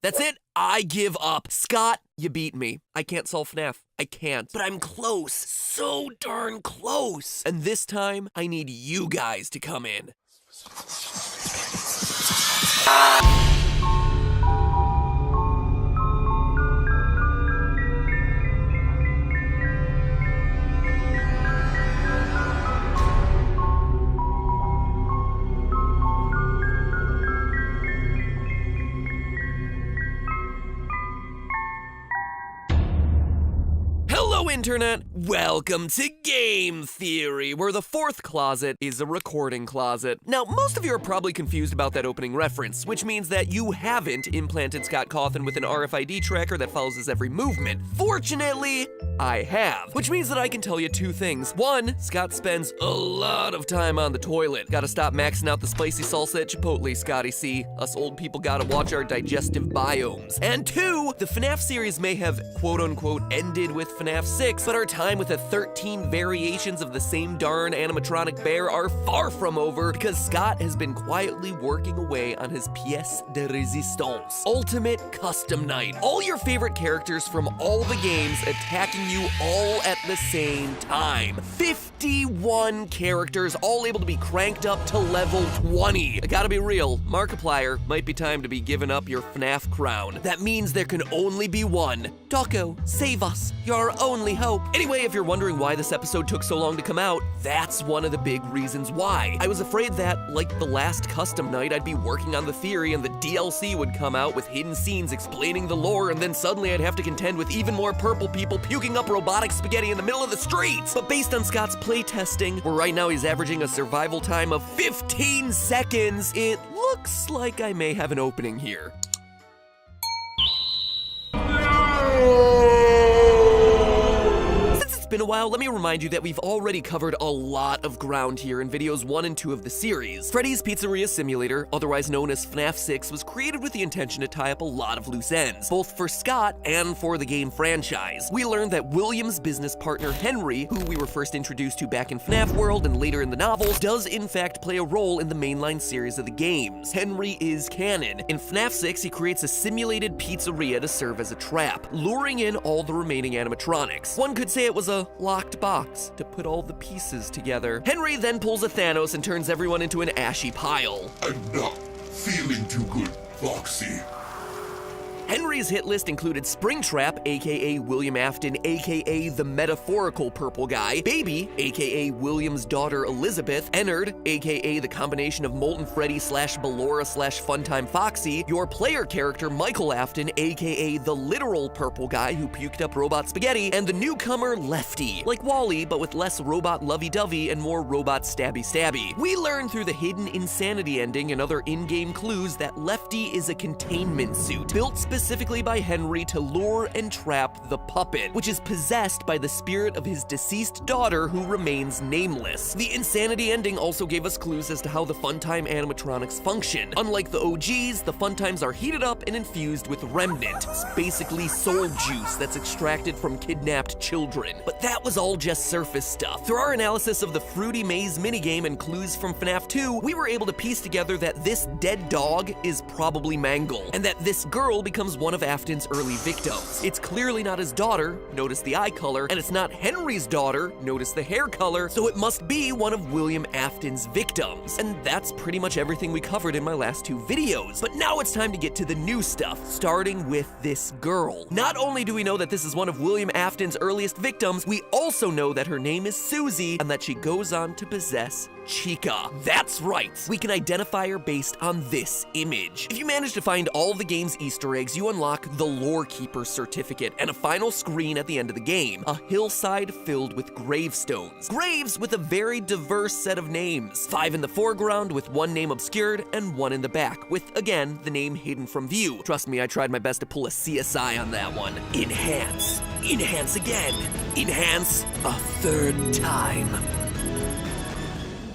That's it. I give up. Scott, you beat me. I can't solve FNAF. I can't. But I'm close. So darn close. And this time, I need you guys to come in. Hello, Internet! Welcome to Game Theory, where the fourth closet is a recording closet. Now, most of you are probably confused about that opening reference, which means that you haven't implanted Scott Cawthon with an RFID tracker that follows his every movement. Fortunately, I have. Which means that I can tell you two things. One, Scott spends a lot of time on the toilet. Gotta stop maxing out the spicy salsa at Chipotle, Scotty C. Us old people gotta watch our digestive biomes. And two, the FNAF series may have quote-unquote ended with FNAF 6, but our time with the 13 variations of the same darn animatronic bear are far from over because Scott has been quietly working away on his pièce de résistance, Ultimate Custom Night. All your favorite characters from all the games attacking you all at the same time. 51 characters, all able to be cranked up to level 20. I gotta be real, Markiplier, might be time to be giving up your FNAF crown. That means there can only be one. Doko, save us. You're our only hope. Anyway, if you're wondering why this episode took so long to come out, that's one of the big reasons why. I was afraid that, like the last custom night, I'd be working on the theory and the DLC would come out with hidden scenes explaining the lore, and then suddenly I'd have to contend with even more purple people puking up robotic spaghetti in the middle of the streets. But based on Scott's playtesting, where right now he's averaging a survival time of 15 seconds, it looks like I may have an opening here. Been a while, let me remind you that we've already covered a lot of ground here in videos 1 and 2 of the series. Freddy's Pizzeria Simulator, otherwise known as FNAF 6, was created with the intention to tie up a lot of loose ends, both for Scott and for the game franchise. We learned that William's business partner Henry, who we were first introduced to back in FNAF World and later in the novels, does in fact play a role in the mainline series of the games. Henry is canon. In FNAF 6, he creates a simulated pizzeria to serve as a trap, luring in all the remaining animatronics. One could say it was a locked box to put all the pieces together. Henry then pulls a Thanos and turns everyone into an ashy pile. I'm not feeling too good, Foxy. Henry's hit list included Springtrap, aka William Afton, aka the metaphorical purple guy, Baby, aka William's daughter Elizabeth, Ennard, aka the combination of Molten Freddy / Ballora / Funtime Foxy, your player character Michael Afton, aka the literal purple guy who puked up robot spaghetti, and the newcomer Lefty, like Wally but with less robot lovey-dovey and more robot stabby-stabby. We learn through the hidden insanity ending and other in-game clues that Lefty is a containment suit, built specifically by Henry to lure and trap the puppet, which is possessed by the spirit of his deceased daughter who remains nameless. The insanity ending also gave us clues as to how the Funtime animatronics function. Unlike the OGs, the Funtimes are heated up and infused with Remnant. It's basically soul juice that's extracted from kidnapped children. But that was all just surface stuff. Through our analysis of the Fruity Maze minigame and clues from FNAF 2, we were able to piece together that this dead dog is probably Mangle, and that this girl becomes one of Afton's early victims. It's clearly not his daughter, notice the eye color, and it's not Henry's daughter, notice the hair color, so it must be one of William Afton's victims. And that's pretty much everything we covered in my last 2 videos. But now it's time to get to the new stuff, starting with this girl. Not only do we know that this is one of William Afton's earliest victims, we also know that her name is Susie and that she goes on to possess Chica. That's right, we can identify her based on this image. If you manage to find all the game's Easter eggs, you unlock the Lore Keeper certificate and a final screen at the end of the game, a hillside filled with gravestones. Graves with a very diverse set of names. 5 in the foreground with 1 name obscured and 1 in the back, with, again, the name hidden from view. Trust me, I tried my best to pull a CSI on that one. Enhance. Enhance again. Enhance a 3rd time.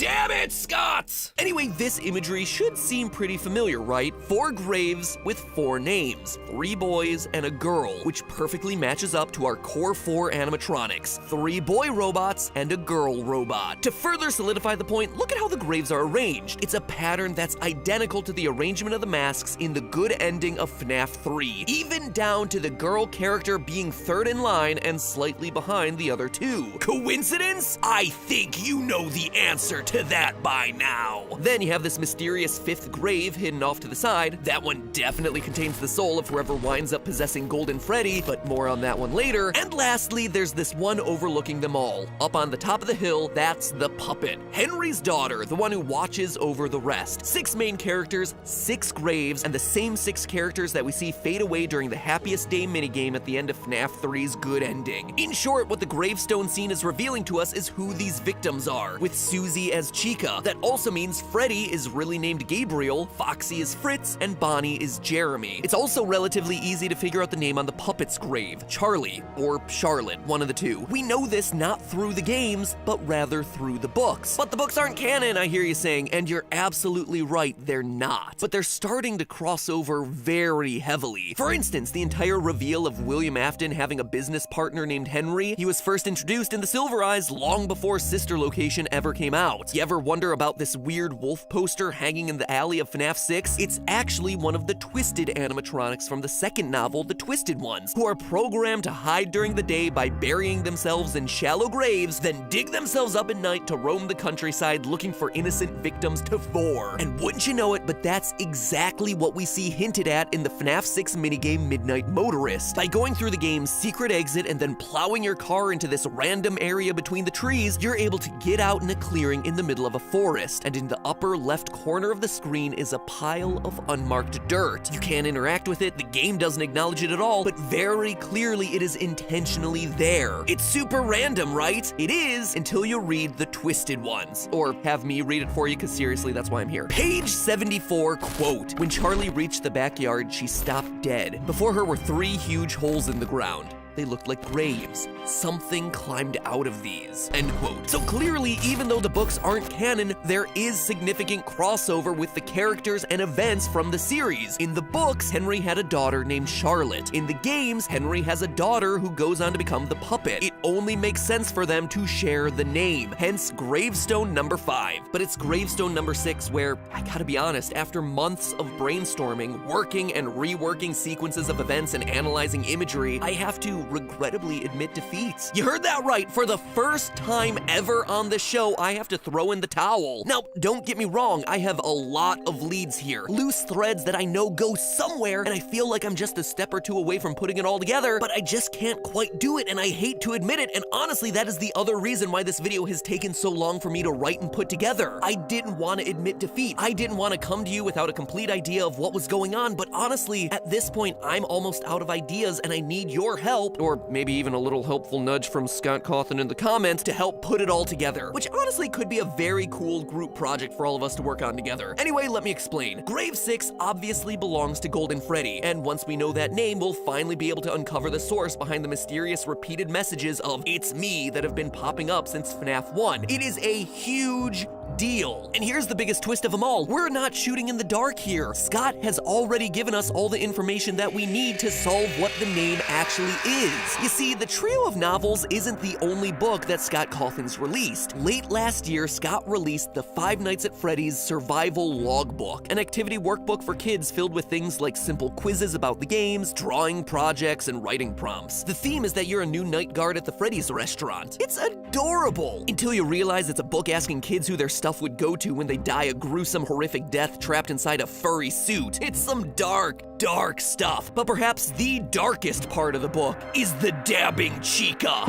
Damn it, Scott! Anyway, this imagery should seem pretty familiar, right? 4 graves with 4 names, 3 boys and a girl, which perfectly matches up to our core 4 animatronics, 3 boy robots and a girl robot. To further solidify the point, look at how the graves are arranged. It's a pattern that's identical to the arrangement of the masks in the good ending of FNAF 3, even down to the girl character being 3rd in line and slightly behind the other 2. Coincidence? I think you know the answer to that by now. Then you have this mysterious 5th grave hidden off to the side. That one definitely contains the soul of whoever winds up possessing Golden Freddy, but more on that one later. And lastly, there's this one overlooking them all. Up on the top of the hill, that's the puppet. Henry's daughter, the one who watches over the rest. 6 main characters, 6 graves, and the same 6 characters that we see fade away during the Happiest Day minigame at the end of FNAF 3's good ending. In short, what the gravestone scene is revealing to us is who these victims are, with Susie as Chica. That also means Freddy is really named Gabriel, Foxy is Fritz, and Bonnie is Jeremy. It's also relatively easy to figure out the name on the puppet's grave, Charlie, or Charlotte, one of the two. We know this not through the games, but rather through the books. But the books aren't canon, I hear you saying, and you're absolutely right, they're not. But they're starting to cross over very heavily. For instance, the entire reveal of William Afton having a business partner named Henry, he was first introduced in the Silver Eyes long before Sister Location ever came out. You ever wonder about this weird wolf poster hanging in the alley of FNAF 6? It's actually one of the Twisted animatronics from the second novel, The Twisted Ones, who are programmed to hide during the day by burying themselves in shallow graves, then dig themselves up at night to roam the countryside looking for innocent victims to vor. And wouldn't you know it, but that's exactly what we see hinted at in the FNAF 6 minigame Midnight Motorist. By going through the game's secret exit and then plowing your car into this random area between the trees, you're able to get out in a clearing in the middle of a forest, and in the upper left corner of the screen is a pile of unmarked dirt. You can't interact with it, the game doesn't acknowledge it at all, but very clearly it is intentionally there. It's super random, right? It is, until you read The Twisted Ones. Or have me read it for you, because seriously, that's why I'm here. Page 74, quote, "When Charlie reached the backyard, she stopped dead. Before her were 3 huge holes in the ground. They looked like graves. Something climbed out of these," end quote. So clearly, even though the books aren't canon, there is significant crossover with the characters and events from the series. In the books, Henry had a daughter named Charlotte. In the games, Henry has a daughter who goes on to become the puppet. It only makes sense for them to share the name, hence gravestone number 5. But it's gravestone number 6 where, I gotta be honest, after months of brainstorming, working and reworking sequences of events and analyzing imagery, I have to regrettably admit defeat. You heard that right. For the first time ever on the show, I have to throw in the towel. Now, don't get me wrong, I have a lot of leads here. Loose threads that I know go somewhere, and I feel like I'm just a step or 2 away from putting it all together, but I just can't quite do it, and I hate to admit it, and honestly, that is the other reason why this video has taken so long for me to write and put together. I didn't want to admit defeat. I didn't want to come to you without a complete idea of what was going on, but honestly, at this point, I'm almost out of ideas, and I need your help, or maybe even a little helpful nudge from Scott Cawthon in the comments to help put it all together, which honestly could be a very cool group project for all of us to work on together. Anyway, let me explain. Grave 6 obviously belongs to Golden Freddy, and once we know that name, we'll finally be able to uncover the source behind the mysterious repeated messages of "It's me" that have been popping up since FNAF 1. It is a huge deal. And here's the biggest twist of them all. We're not shooting in the dark here. Scott has already given us all the information that we need to solve what the name actually is. You see, the trio of novels isn't the only book that Scott Cawthon's released. Late last year, Scott released the 5 Nights at Freddy's Survival Logbook, an activity workbook for kids filled with things like simple quizzes about the games, drawing projects, and writing prompts. The theme is that you're a new night guard at the Freddy's restaurant. It's adorable! Until you realize it's a book asking kids who their stuff would go to when they die a gruesome, horrific death trapped inside a furry suit. It's some dark stuff. But perhaps the darkest part of the book is the dabbing Chica.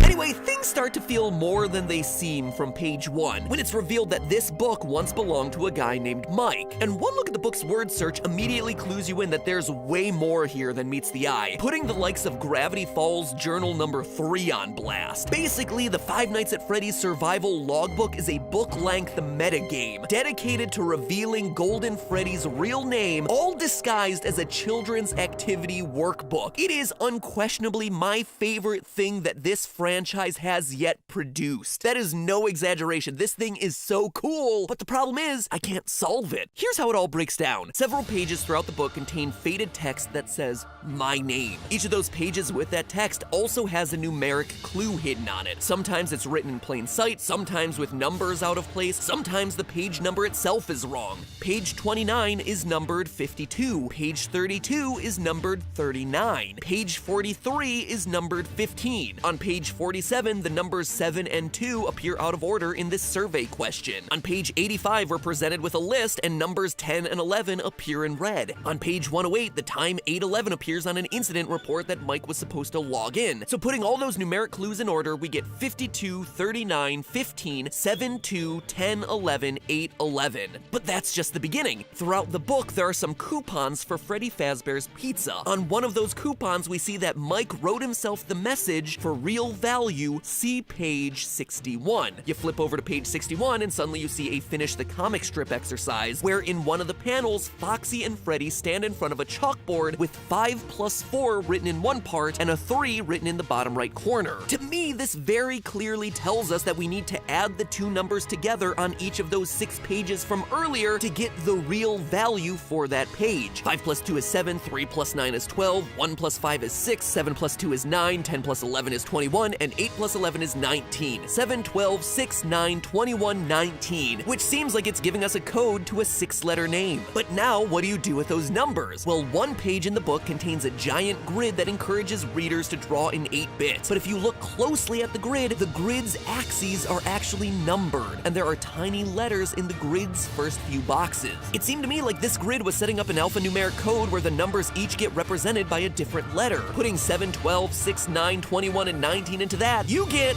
Anyway, things start to feel more than they seem from page 1, when it's revealed that this book once belonged to a guy named Mike. And one look at the book's word search immediately clues you in that there's way more here than meets the eye, putting the likes of Gravity Falls Journal number 3 on blast. Basically, the 5 Nights at Freddy's Survival Logbook is a book-length metagame dedicated to revealing Golden Freddy's real name, all disguised as a children's activity workbook. It is unquestionably my favorite thing that this franchise franchise has yet produced. That is no exaggeration. This thing is so cool, but the problem is, I can't solve it. Here's how it all breaks down. Several pages throughout the book contain faded text that says, my name. Each of those pages with that text also has a numeric clue hidden on it. Sometimes it's written in plain sight, sometimes with numbers out of place, sometimes the page number itself is wrong. Page 29 is numbered 52, page 32 is numbered 39, page 43 is numbered 15. On page 47, the numbers 7 and 2 appear out of order in this survey question. On page 85, we're presented with a list and numbers 10 and 11 appear in red. On page 108, the time 8:11 appears on an incident report that Mike was supposed to log in. So putting all those numeric clues in order, we get 52, 39, 15, 7, 2, 10, 11, 8, 11. But that's just the beginning. Throughout the book, there are some coupons for Freddy Fazbear's Pizza. On one of those coupons, we see that Mike wrote himself the message, for real value, see page 61. You flip over to page 61 and suddenly you see a finish the comic strip exercise, where in one of the panels, Foxy and Freddy stand in front of a chalkboard with 5 plus 4 written in one part and a 3 written in the bottom right corner. To me, this very clearly tells us that we need to add the two numbers together on each of those 6 pages from earlier to get the real value for that page. 5 plus 2 is 7, 3 plus 9 is 12, 1 plus 5 is 6, 7 plus 2 is 9, 10 plus 11 is 21, and 8 plus 11 is 19. 7, 12, 6, 9, 21, 19, which seems like it's giving us a code to a 6-letter name. But now, what do you do with those numbers? Well, one page in the book contains a giant grid that encourages readers to draw in 8 bits. But if you look closely at the grid's axes are actually numbered, and there are tiny letters in the grid's first few boxes. It seemed to me like this grid was setting up an alphanumeric code where the numbers each get represented by a different letter. Putting 7, 12, 6, 9, 21, and 19 into that, you get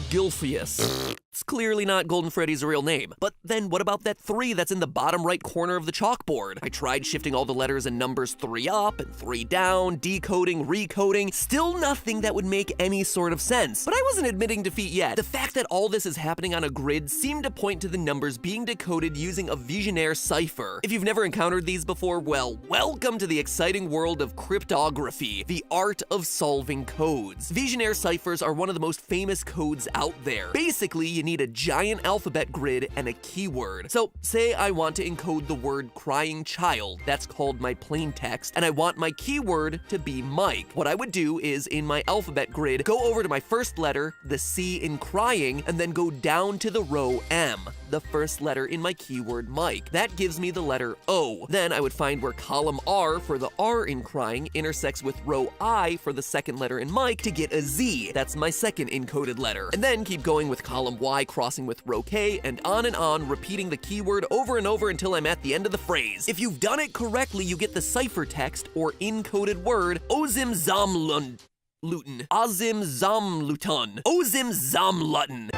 Gilpheus. It's clearly not Golden Freddy's real name. But then what about that 3 that's in the bottom right corner of the chalkboard? I tried shifting all the letters and numbers 3 up and 3 down, decoding, recoding, still nothing that would make any sort of sense. But I wasn't admitting defeat yet. The fact that all this is happening on a grid seemed to point to the numbers being decoded using a Visionaire cipher. If you've never encountered these before, well, welcome to the exciting world of cryptography, the art of solving codes. Visionaire ciphers are one of the most famous codes out there. Basically, you need a giant alphabet grid and a keyword. So say I want to encode the word crying child, that's called my plain text, and I want my keyword to be Mike. What I would do is in my alphabet grid, go over to my first letter, the C in crying, and then go down to the row M, the first letter in my keyword Mike. That gives me the letter O. Then I would find where column R for the R in crying intersects with row I for the second letter in Mike to get a Z. That's my second encoded letter. And then keep going with column Y crossing with row K, and on, repeating the keyword over and over until I'm at the end of the phrase. If you've done it correctly, you get the ciphertext or encoded word Ozim Zamlun. Ozim Zamluton. Ozim Zamlutton.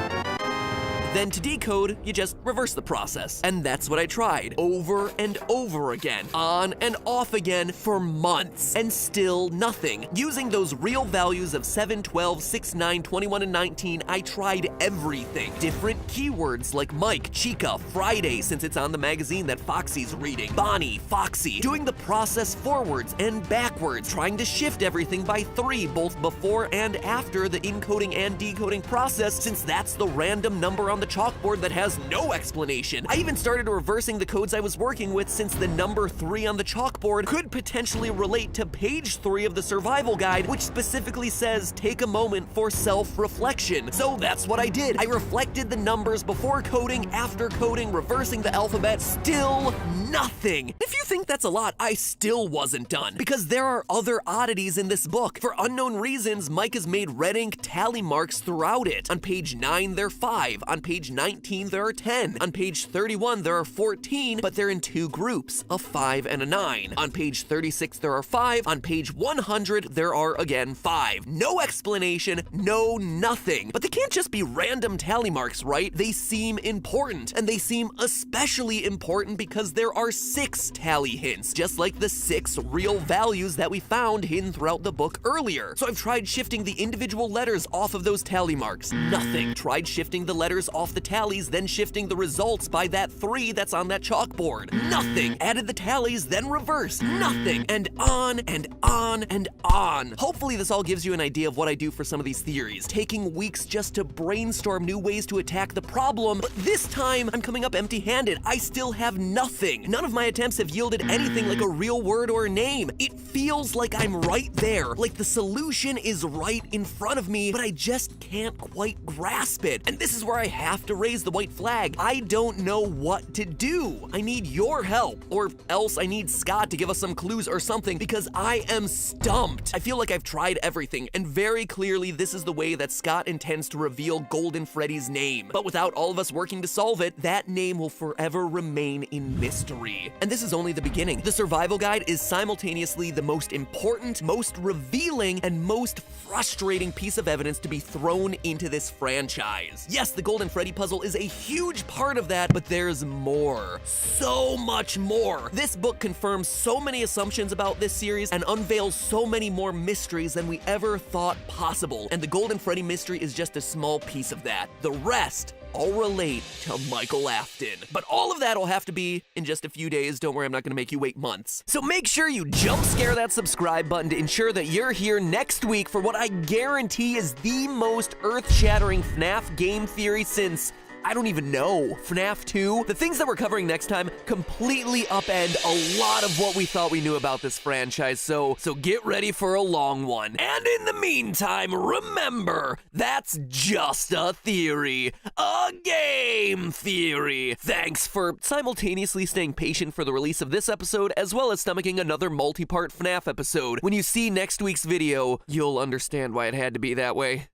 Then to decode, you just reverse the process. And that's what I tried, over and over again, on and off again for months, and still nothing. Using those real values of 7, 12, 6, 9, 21, and 19, I tried everything. Different keywords like Mike, Chica, Friday, since it's on the magazine that Foxy's reading, Bonnie, Foxy, doing the process forwards and backwards, trying to shift everything by 3, both before and after the encoding and decoding process, since that's the random number on the chalkboard that has no explanation. I even started reversing the codes I was working with, since the number 3 on the chalkboard could potentially relate to page 3 of the survival guide, which specifically says take a moment for self-reflection. So that's what I did. I reflected the numbers before coding, after coding, reversing the alphabet, still nothing. If you think that's a lot, I still wasn't done, because there are other oddities in this book. For unknown reasons, Mike has made red ink tally marks throughout it. On page 9, they're 5. On page 19, there are 10. On page 31, there are 14, but they're in 2 groups, a 5 and a 9. On page 36, there are 5. On page 100, there are again 5. No explanation, no nothing. But they can't just be random tally marks, right? right? They seem important, and they seem especially important because there are 6 tally hints, just like the 6 real values that we found hidden throughout the book earlier. So I've tried shifting the individual letters off of those tally marks. Nothing. Tried shifting the letters off the tallies, then shifting the results by that 3 that's on that chalkboard. Nothing. Added the tallies, then reversed. Nothing. And on and on and on. Hopefully this all gives you an idea of what I do for some of these theories, taking weeks just to brainstorm new ways to attack the problem, but this time I'm coming up empty-handed. I still have nothing. None of my attempts have yielded anything like a real word or a name. It feels like I'm right there, like the solution is right in front of me, but I just can't quite grasp it. And this is where I have to raise the white flag. I don't know what to do. I need your help, or else I need Scott to give us some clues or something, because I am stumped. I feel like I've tried everything, and very clearly this is the way that Scott intends to reveal Golden Freddy's name. But without all of us working to solve it, that name will forever remain in mystery. And this is only the beginning. The survival guide is simultaneously the most important, most revealing, and most frustrating piece of evidence to be thrown into this franchise. Yes, the Golden Freddy puzzle is a huge part of that, but there's more. So much more. This book confirms so many assumptions about this series and unveils so many more mysteries than we ever thought possible. And the Golden Freddy mystery is just a small piece of that. The rest all relate to Michael Afton. But all of that will have to be in just a few days. Don't worry, I'm not gonna make you wait months. So make sure you jump scare that subscribe button to ensure that you're here next week for what I guarantee is the most earth-shattering FNAF game theory since, I don't even know, FNAF 2? The things that we're covering next time completely upend a lot of what we thought we knew about this franchise, so get ready for a long one. And in the meantime, remember, that's just a theory. A game theory. Thanks for simultaneously staying patient for the release of this episode, as well as stomaching another multi-part FNAF episode. When you see next week's video, you'll understand why it had to be that way.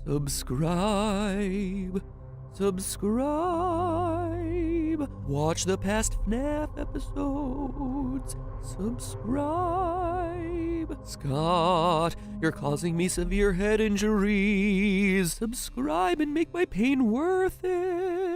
Subscribe. Watch the past FNAF episodes. Subscribe. Scott, you're causing me severe head injuries. Subscribe and make my pain worth it.